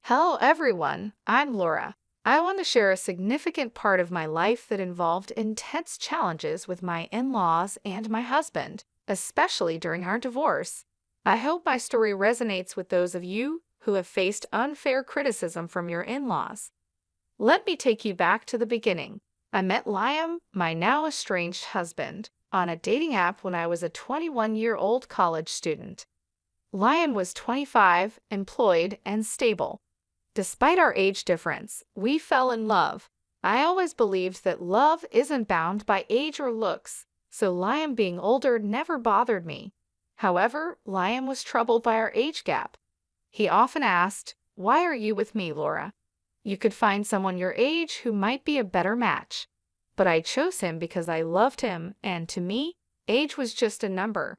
Hello everyone, I'm Laura. I want to share a significant part of my life that involved intense challenges with my in-laws and my husband, especially during our divorce. I hope my story resonates with those of you who have faced unfair criticism from your in-laws. Let me take you back to the beginning. I met Liam, my now estranged husband, on a dating app when I was a 21-year-old college student. Liam was 25, employed, and stable. Despite our age difference, we fell in love. I always believed that love isn't bound by age or looks, so Liam being older never bothered me. However, Liam was troubled by our age gap. He often asked, "Why are you with me, Laura? You could find someone your age who might be a better match." But I chose him because I loved him, and to me, age was just a number.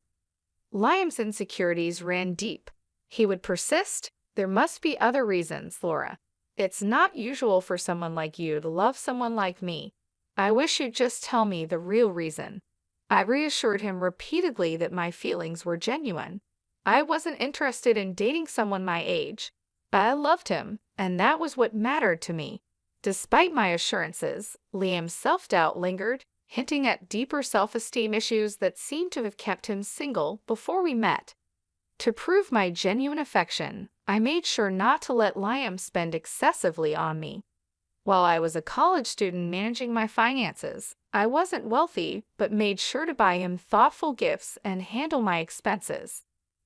Liam's insecurities ran deep. He would persist, "There must be other reasons, Laura. It's not usual for someone like you to love someone like me. I wish you'd just tell me the real reason." I reassured him repeatedly that my feelings were genuine. I wasn't interested in dating someone my age. I loved him, and that was what mattered to me. Despite my assurances, Liam's self-doubt lingered, hinting at deeper self-esteem issues that seemed to have kept him single before we met. To prove my genuine affection, I made sure not to let Liam spend excessively on me. While I was a college student managing my finances, I wasn't wealthy but made sure to buy him thoughtful gifts and handle my expenses.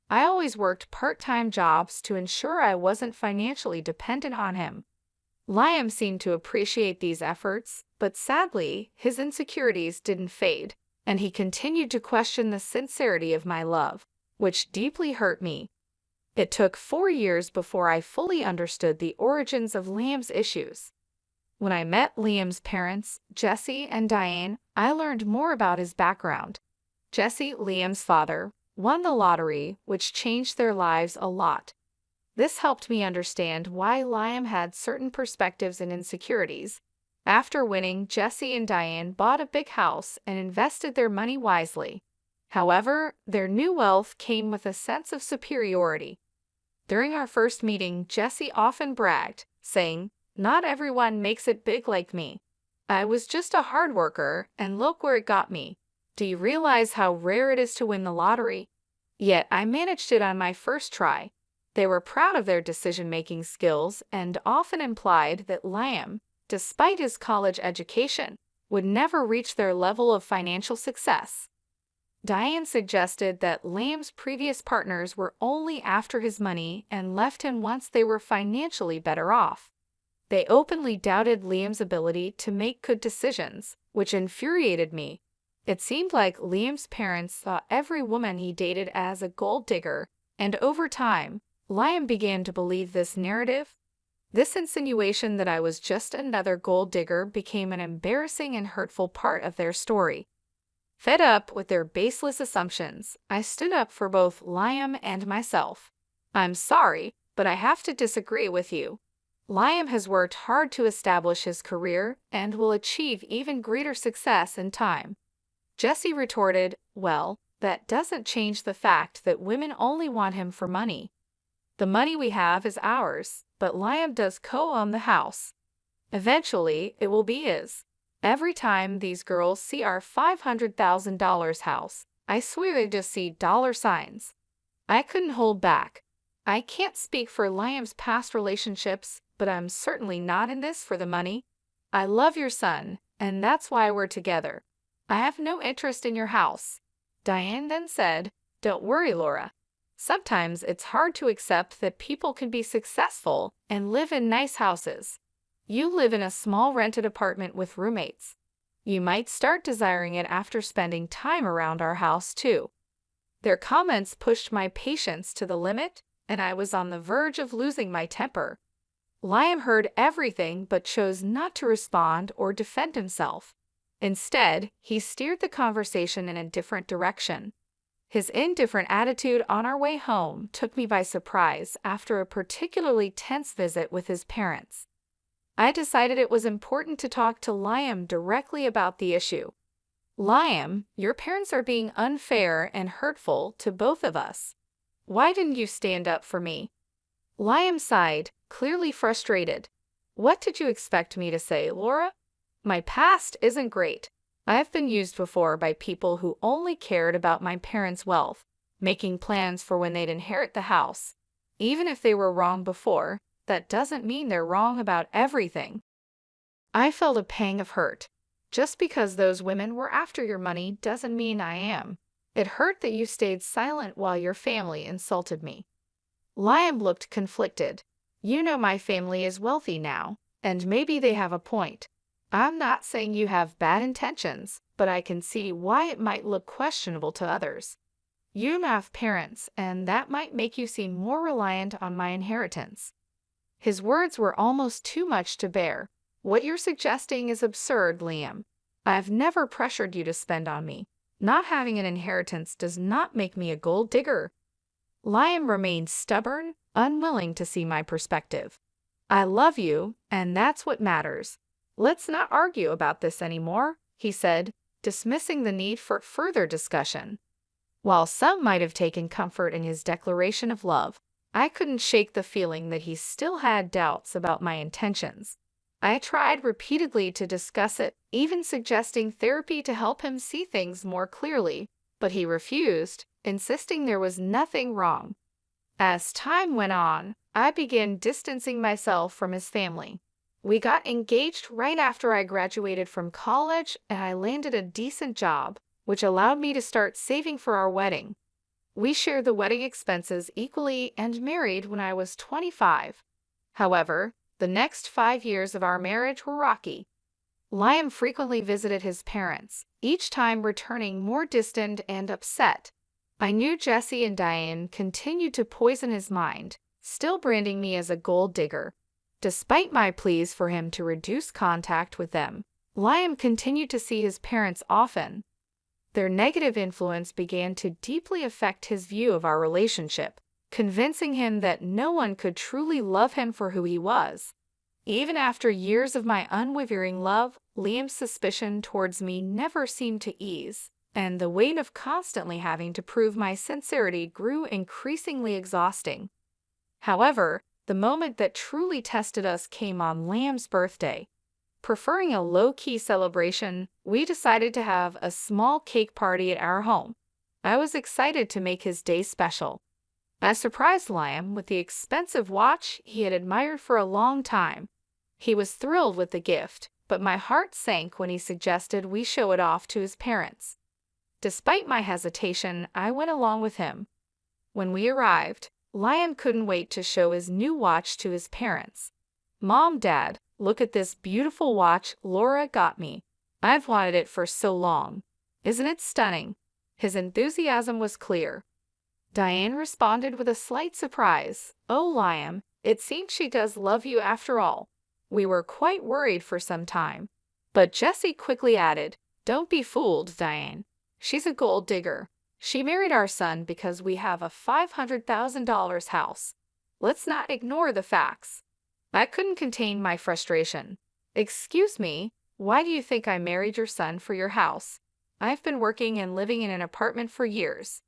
I always worked part-time jobs to ensure I wasn't financially dependent on him. Liam seemed to appreciate these efforts, but sadly, his insecurities didn't fade, and he continued to question the sincerity of my love, which deeply hurt me. It took 4 years before I fully understood the origins of Liam's issues. When I met Liam's parents, Jesse and Diane, I learned more about his background. Jesse, Liam's father, won the lottery, which changed their lives a lot. This helped me understand why Liam had certain perspectives and insecurities. After winning, Jesse and Diane bought a big house and invested their money wisely. However, their new wealth came with a sense of superiority. During our first meeting, Jesse often bragged, saying, "Not everyone makes it big like me. I was just a hard worker, and look where it got me. Do you realize how rare it is to win the lottery?" Yet I managed it on my first try. They were proud of their decision-making skills and often implied that Liam, despite his college education, would never reach their level of financial success. Diane suggested that Liam's previous partners were only after his money and left him once they were financially better off. They openly doubted Liam's ability to make good decisions, which infuriated me. It seemed like Liam's parents saw every woman he dated as a gold digger, and over time, Liam began to believe this narrative. This insinuation that I was just another gold digger became an embarrassing and hurtful part of their story. Fed up with their baseless assumptions, I stood up for both Liam and myself. "I'm sorry, but I have to disagree with you. Liam has worked hard to establish his career and will achieve even greater success in time." Jesse retorted, "Well, that doesn't change the fact that women only want him for money. The money we have is ours, but Liam does co-own the house. Eventually, it will be his. Every time these girls see our $500,000 house, I swear they just see dollar signs." I couldn't hold back. "I can't speak for Liam's past relationships, but I'm certainly not in this for the money. I love your son, and that's why we're together. I have no interest in your house." Diane then said, "Don't worry, Laura. Sometimes it's hard to accept that people can be successful and live in nice houses. You live in a small rented apartment with roommates. You might start desiring it after spending time around our house, too." Their comments pushed my patience to the limit, and I was on the verge of losing my temper. Liam heard everything but chose not to respond or defend himself. Instead, he steered the conversation in a different direction. His indifferent attitude on our way home took me by surprise after a particularly tense visit with his parents. I decided it was important to talk to Liam directly about the issue. "Liam, your parents are being unfair and hurtful to both of us. Why didn't you stand up for me?" Liam sighed, clearly frustrated. What did you expect me to say, Laura? My past isn't great. I've been used before by people who only cared about my parents' wealth, making plans for when they'd inherit the house. Even if they were wrong before, that doesn't mean they're wrong about everything. I felt a pang of hurt. Just because those women were after your money doesn't mean I am. It hurt that you stayed silent while your family insulted me. Liam looked conflicted. You know my family is wealthy now, and maybe they have a point. I'm not saying you have bad intentions, but I can see why it might look questionable to others. You have parents, and that might make you seem more reliant on my inheritance. His words were almost too much to bear. What you're suggesting is absurd, Liam. I've never pressured you to spend on me. Not having an inheritance does not make me a gold digger. Liam remained stubborn, unwilling to see my perspective. I love you, and that's what matters. Let's not argue about this anymore, he said, dismissing the need for further discussion. While some might have taken comfort in his declaration of love, I couldn't shake the feeling that he still had doubts about my intentions. I tried repeatedly to discuss it, even suggesting therapy to help him see things more clearly, but he refused, insisting there was nothing wrong. As time went on, I began distancing myself from his family. We got engaged right after I graduated from college, and I landed a decent job, which allowed me to start saving for our wedding. We shared the wedding expenses equally and married when I was 25. However, the next 5 years of our marriage were rocky. Liam frequently visited his parents, each time returning more distant and upset. I knew Jesse and Diane continued to poison his mind, still branding me as a gold digger. Despite my pleas for him to reduce contact with them, Liam continued to see his parents often. Their negative influence began to deeply affect his view of our relationship, convincing him that no one could truly love him for who he was. Even after years of my unwavering love, Liam's suspicion towards me never seemed to ease, and the weight of constantly having to prove my sincerity grew increasingly exhausting. However, the moment that truly tested us came on Liam's birthday. Preferring a low-key celebration, we decided to have a small cake party at our home. I was excited to make his day special. I surprised Liam with the expensive watch he had admired for a long time. He was thrilled with the gift, but my heart sank when he suggested we show it off to his parents. Despite my hesitation, I went along with him. When we arrived, Liam couldn't wait to show his new watch to his parents. Mom, Dad, look at this beautiful watch Laura got me. I've wanted it for so long. Isn't it stunning? His enthusiasm was clear. Diane responded with a slight surprise. Oh, Liam, it seems she does love you after all. We were quite worried for some time. But Jesse quickly added, don't be fooled, Diane. She's a gold digger. She married our son because we have a $500,000 house. Let's not ignore the facts. I couldn't contain my frustration. Excuse me, why do you think I married your son for your house? I've been working and living in an apartment for years.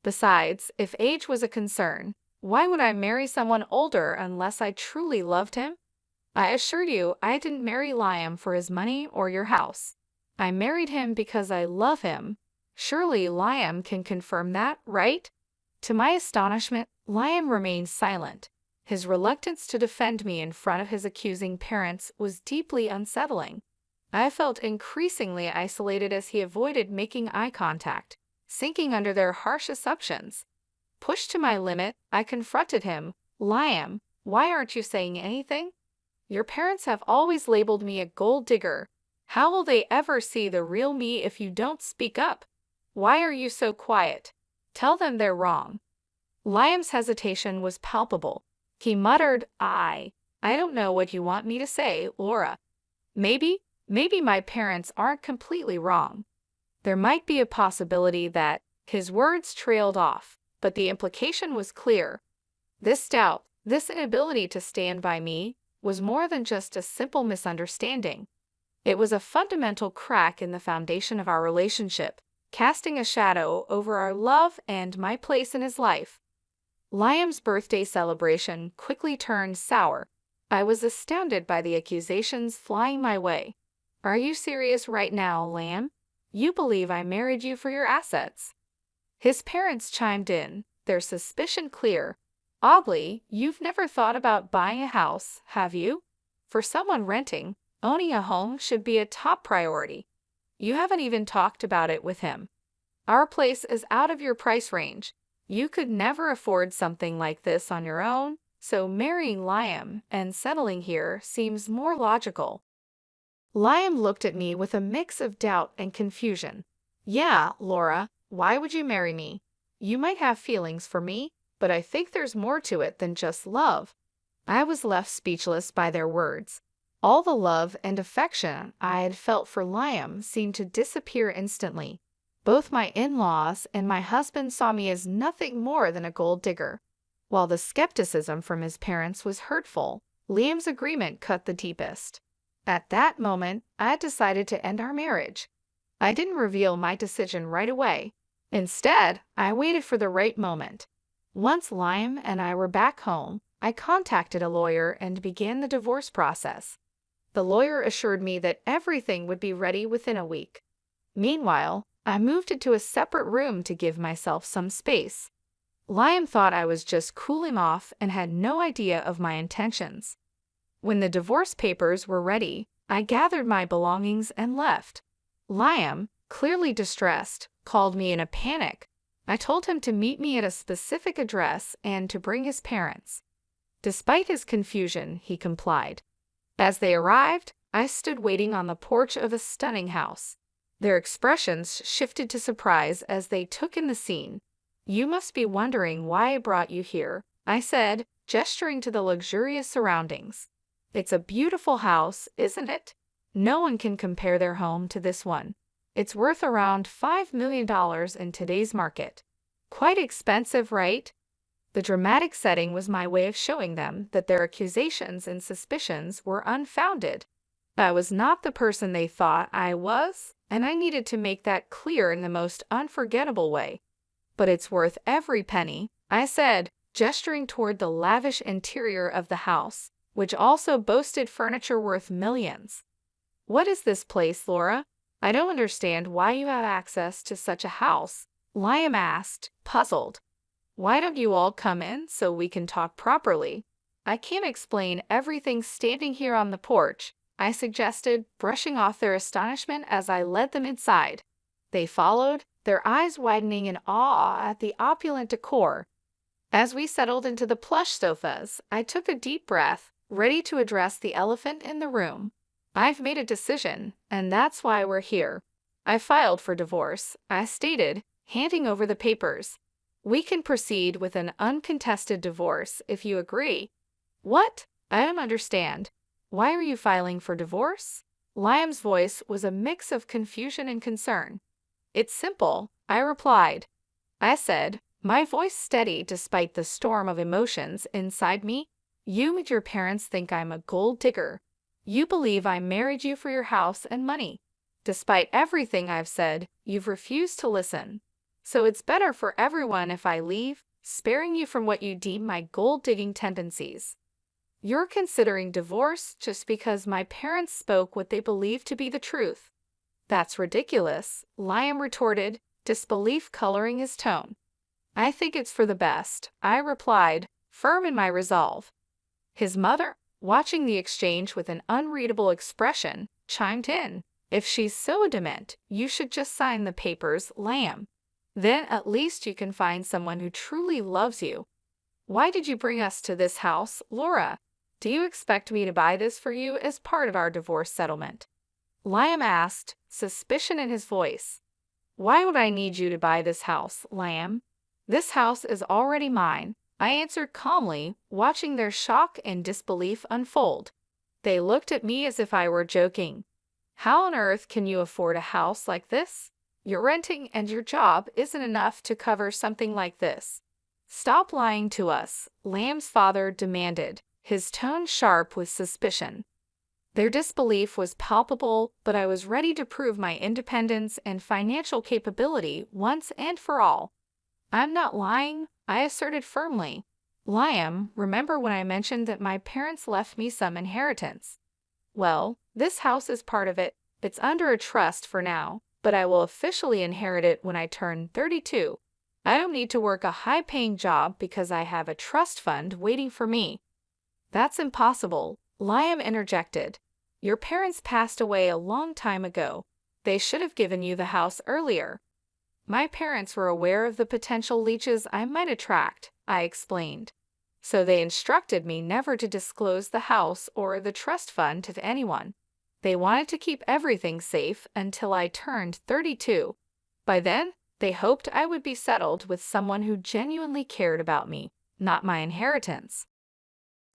Besides, if age was a concern, why would I marry someone older unless I truly loved him? I assure you, I didn't marry Liam for his money or your house. I married him because I love him. Surely Liam can confirm that, right? To my astonishment, Liam remained silent. His reluctance to defend me in front of his accusing parents was deeply unsettling. I felt increasingly isolated as he avoided making eye contact, sinking under their harsh assumptions. Pushed to my limit, I confronted him. Liam, why aren't you saying anything? Your parents have always labeled me a gold digger. How will they ever see the real me if you don't speak up? Why are you so quiet? Tell them they're wrong. Liam's hesitation was palpable. He muttered, I don't know what you want me to say, Laura. Maybe my parents aren't completely wrong. There might be a possibility that his words trailed off, but the implication was clear. This doubt, this inability to stand by me, was more than just a simple misunderstanding. It was a fundamental crack in the foundation of our relationship, casting a shadow over our love and my place in his life. Liam's birthday celebration quickly turned sour. I was astounded by the accusations flying my way. Are you serious right now, Liam? You believe I married you for your assets? His parents chimed in, their suspicion clear. Oddly, you've never thought about buying a house, have you? For someone renting, owning a home should be a top priority. You haven't even talked about it with him. Our place is out of your price range. You could never afford something like this on your own, so marrying Liam and settling here seems more logical. Liam looked at me with a mix of doubt and confusion. Yeah, Laura, why would you marry me? You might have feelings for me, but I think there's more to it than just love. I was left speechless by their words. All the love and affection I had felt for Liam seemed to disappear instantly. Both my in-laws and my husband saw me as nothing more than a gold digger. While the skepticism from his parents was hurtful, Liam's agreement cut the deepest. At that moment, I had decided to end our marriage. I didn't reveal my decision right away. Instead, I waited for the right moment. Once Liam and I were back home, I contacted a lawyer and began the divorce process. The lawyer assured me that everything would be ready within a week. Meanwhile, I moved into a separate room to give myself some space. Liam thought I was just cooling off and had no idea of my intentions. When the divorce papers were ready, I gathered my belongings and left. Liam, clearly distressed, called me in a panic. I told him to meet me at a specific address and to bring his parents. Despite his confusion, he complied. As they arrived, I stood waiting on the porch of a stunning house. Their expressions shifted to surprise as they took in the scene. You must be wondering why I brought you here, I said, gesturing to the luxurious surroundings. It's a beautiful house, isn't it? No one can compare their home to this one. It's worth around $5 million in today's market. Quite expensive, right? The dramatic setting was my way of showing them that their accusations and suspicions were unfounded. I was not the person they thought I was, and I needed to make that clear in the most unforgettable way. But it's worth every penny, I said, gesturing toward the lavish interior of the house, which also boasted furniture worth millions. What is this place, Laura? I don't understand why you have access to such a house, Liam asked, puzzled. Why don't you all come in so we can talk properly? I can't explain everything standing here on the porch, I suggested, brushing off their astonishment as I led them inside. They followed, their eyes widening in awe at the opulent decor. As we settled into the plush sofas, I took a deep breath, ready to address the elephant in the room. I've made a decision, and that's why we're here. I filed for divorce, I stated, handing over the papers. We can proceed with an uncontested divorce if you agree. What? I don't understand. Why are you filing for divorce? Liam's voice was a mix of confusion and concern. It's simple, I replied. I said, my voice steady despite the storm of emotions inside me. You and your parents think I'm a gold digger. You believe I married you for your house and money. Despite everything I've said, you've refused to listen. So it's better for everyone if I leave, sparing you from what you deem my gold-digging tendencies. You're considering divorce just because my parents spoke what they believed to be the truth. That's ridiculous, Liam retorted, disbelief coloring his tone. I think it's for the best, I replied, firm in my resolve. His mother, watching the exchange with an unreadable expression, chimed in. If she's so adamant, you should just sign the papers, Liam. Then at least you can find someone who truly loves you. Why did you bring us to this house, Laura? Do you expect me to buy this for you as part of our divorce settlement? Liam asked, suspicion in his voice. Why would I need you to buy this house, Liam? This house is already mine, I answered calmly, watching their shock and disbelief unfold. They looked at me as if I were joking. How on earth can you afford a house like this? Your renting and your job isn't enough to cover something like this. Stop lying to us, Liam's father demanded, his tone sharp with suspicion. Their disbelief was palpable, but I was ready to prove my independence and financial capability once and for all. I'm not lying, I asserted firmly. Liam, remember when I mentioned that my parents left me some inheritance? Well, this house is part of it. It's under a trust for now, but I will officially inherit it when I turn 32. I don't need to work a high-paying job because I have a trust fund waiting for me. That's impossible, Liam interjected. Your parents passed away a long time ago. They should have given you the house earlier. My parents were aware of the potential leeches I might attract, I explained. So they instructed me never to disclose the house or the trust fund to anyone. They wanted to keep everything safe until I turned 32. By then, they hoped I would be settled with someone who genuinely cared about me, not my inheritance.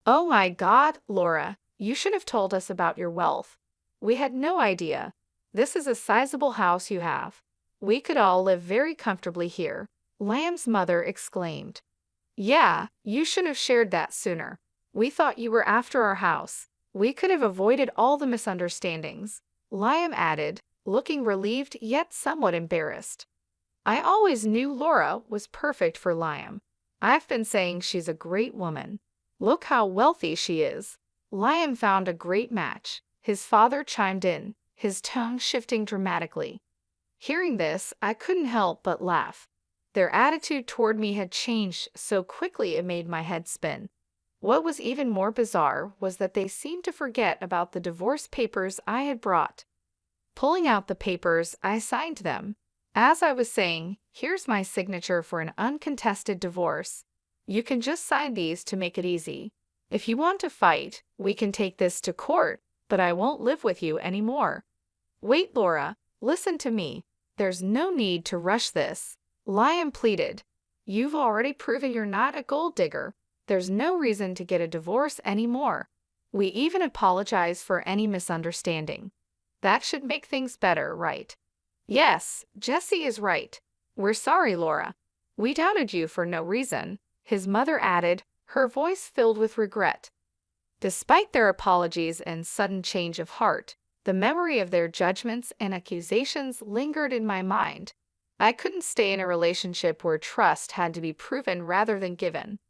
Oh my God, Laura, you should have told us about your wealth. We had no idea. This is a sizable house you have. We could all live very comfortably here, Liam's mother exclaimed. Yeah, you should have shared that sooner. We thought you were after our house. We could have avoided all the misunderstandings, Liam added, looking relieved yet somewhat embarrassed. I always knew Laura was perfect for Liam. I've been saying she's a great woman. Look how wealthy she is. Liam found a great match, his father chimed in, his tone shifting dramatically. Hearing this, I couldn't help but laugh. Their attitude toward me had changed so quickly it made my head spin. What was even more bizarre was that they seemed to forget about the divorce papers I had brought. Pulling out the papers, I signed them. As I was saying, here's my signature for an uncontested divorce. You can just sign these to make it easy. If you want to fight, we can take this to court, but I won't live with you anymore. Wait, Laura, listen to me. There's no need to rush this, Liam pleaded. You've already proven you're not a gold digger. There's no reason to get a divorce anymore. We even apologize for any misunderstanding. That should make things better, right? Yes, Jesse is right. We're sorry, Laura. We doubted you for no reason, his mother added, her voice filled with regret. Despite their apologies and sudden change of heart, the memory of their judgments and accusations lingered in my mind. I couldn't stay in a relationship where trust had to be proven rather than given.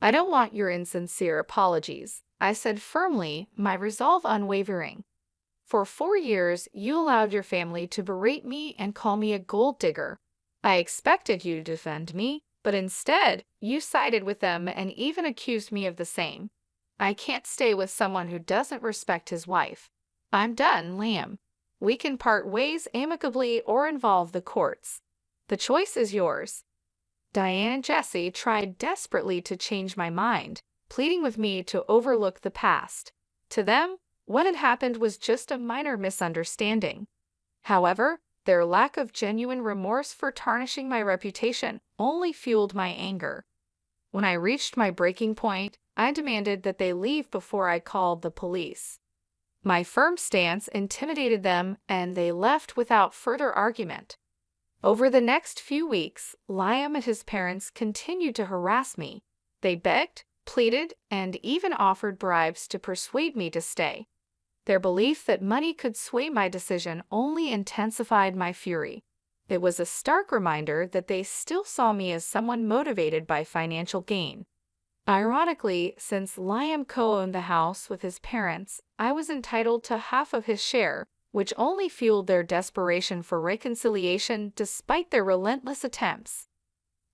I don't want your insincere apologies, I said firmly, my resolve unwavering. For 4 years, you allowed your family to berate me and call me a gold digger. I expected you to defend me, but instead, you sided with them and even accused me of the same. I can't stay with someone who doesn't respect his wife. I'm done, Liam. We can part ways amicably or involve the courts. The choice is yours. Diane and Jesse tried desperately to change my mind, pleading with me to overlook the past. To them, what had happened was just a minor misunderstanding. However, their lack of genuine remorse for tarnishing my reputation only fueled my anger. When I reached my breaking point, I demanded that they leave before I called the police. My firm stance intimidated them, and they left without further argument. Over the next few weeks, Liam and his parents continued to harass me. They begged, pleaded, and even offered bribes to persuade me to stay. Their belief that money could sway my decision only intensified my fury. It was a stark reminder that they still saw me as someone motivated by financial gain. Ironically, since Liam co-owned the house with his parents, I was entitled to half of his share, which only fueled their desperation for reconciliation despite their relentless attempts.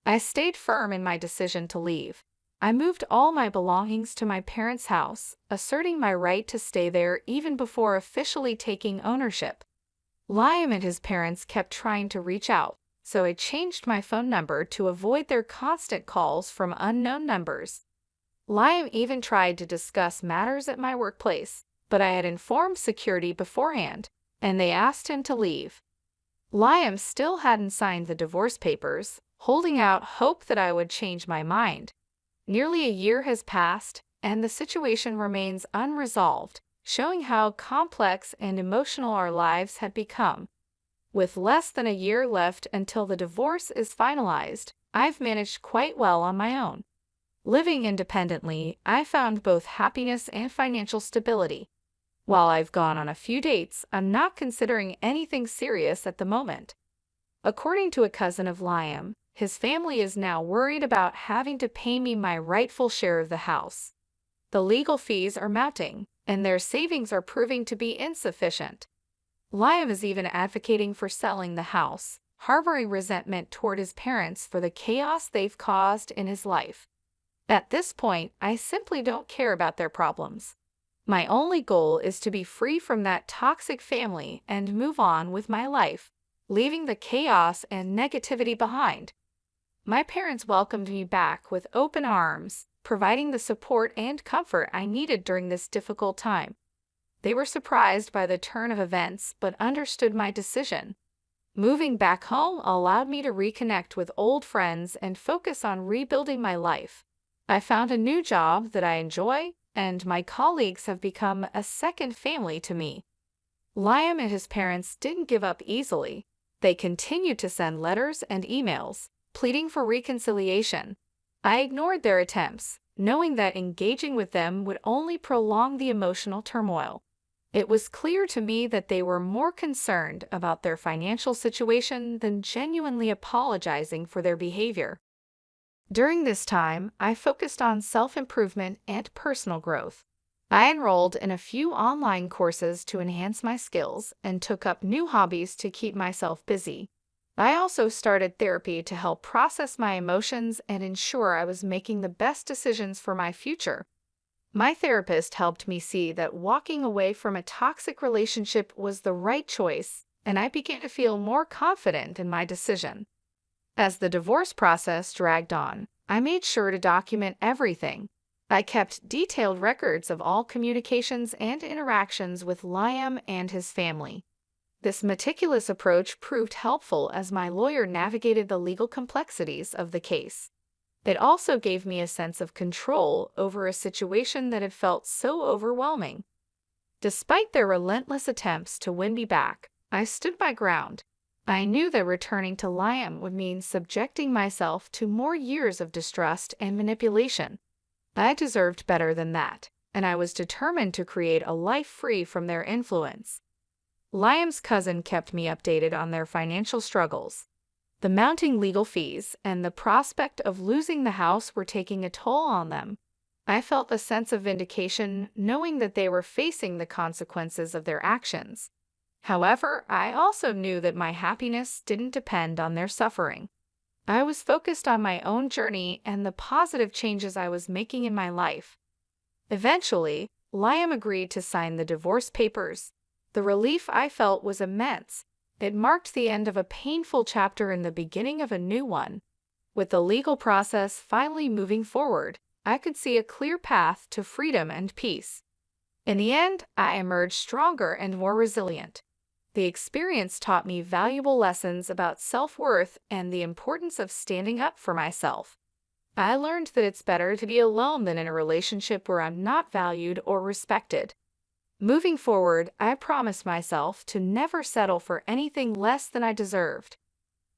I stayed firm in my decision to leave. I moved all my belongings to my parents' house, asserting my right to stay there even before officially taking ownership. Liam and his parents kept trying to reach out, so I changed my phone number to avoid their constant calls from unknown numbers. Liam even tried to discuss matters at my workplace, but I had informed security beforehand, and they asked him to leave. Liam still hadn't signed the divorce papers, holding out hope that I would change my mind. Nearly a year has passed, and the situation remains unresolved, showing how complex and emotional our lives had become. With less than a year left until the divorce is finalized, I've managed quite well on my own. Living independently, I found both happiness and financial stability. While I've gone on a few dates, I'm not considering anything serious at the moment. According to a cousin of Liam, his family is now worried about having to pay me my rightful share of the house. The legal fees are mounting, and their savings are proving to be insufficient. Liam is even advocating for selling the house, harboring resentment toward his parents for the chaos they've caused in his life. At this point, I simply don't care about their problems. My only goal is to be free from that toxic family and move on with my life, leaving the chaos and negativity behind. My parents welcomed me back with open arms, providing the support and comfort I needed during this difficult time. They were surprised by the turn of events but understood my decision. Moving back home allowed me to reconnect with old friends and focus on rebuilding my life. I found a new job that I enjoy, and my colleagues have become a second family to me. Liam and his parents didn't give up easily. They continued to send letters and emails, pleading for reconciliation. I ignored their attempts, knowing that engaging with them would only prolong the emotional turmoil. It was clear to me that they were more concerned about their financial situation than genuinely apologizing for their behavior. During this time, I focused on self-improvement and personal growth. I enrolled in a few online courses to enhance my skills and took up new hobbies to keep myself busy. I also started therapy to help process my emotions and ensure I was making the best decisions for my future. My therapist helped me see that walking away from a toxic relationship was the right choice, and I began to feel more confident in my decision. As the divorce process dragged on, I made sure to document everything. I kept detailed records of all communications and interactions with Liam and his family. This meticulous approach proved helpful as my lawyer navigated the legal complexities of the case. It also gave me a sense of control over a situation that had felt so overwhelming. Despite their relentless attempts to win me back, I stood my ground. I knew that returning to Liam would mean subjecting myself to more years of distrust and manipulation. I deserved better than that, and I was determined to create a life free from their influence. Liam's cousin kept me updated on their financial struggles. The mounting legal fees and the prospect of losing the house were taking a toll on them. I felt a sense of vindication knowing that they were facing the consequences of their actions. However, I also knew that my happiness didn't depend on their suffering. I was focused on my own journey and the positive changes I was making in my life. Eventually, Liam agreed to sign the divorce papers. The relief I felt was immense. It marked the end of a painful chapter and the beginning of a new one. With the legal process finally moving forward, I could see a clear path to freedom and peace. In the end, I emerged stronger and more resilient. The experience taught me valuable lessons about self-worth and the importance of standing up for myself. I learned that it's better to be alone than in a relationship where I'm not valued or respected. Moving forward, I promised myself to never settle for anything less than I deserved.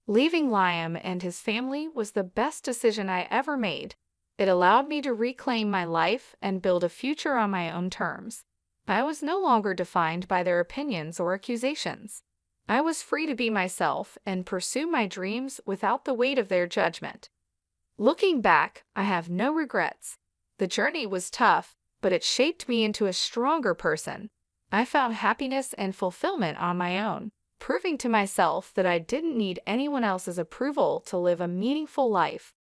Leaving Liam and his family was the best decision I ever made. It allowed me to reclaim my life and build a future on my own terms. I was no longer defined by their opinions or accusations. I was free to be myself and pursue my dreams without the weight of their judgment. Looking back, I have no regrets. The journey was tough, but it shaped me into a stronger person. I found happiness and fulfillment on my own, proving to myself that I didn't need anyone else's approval to live a meaningful life.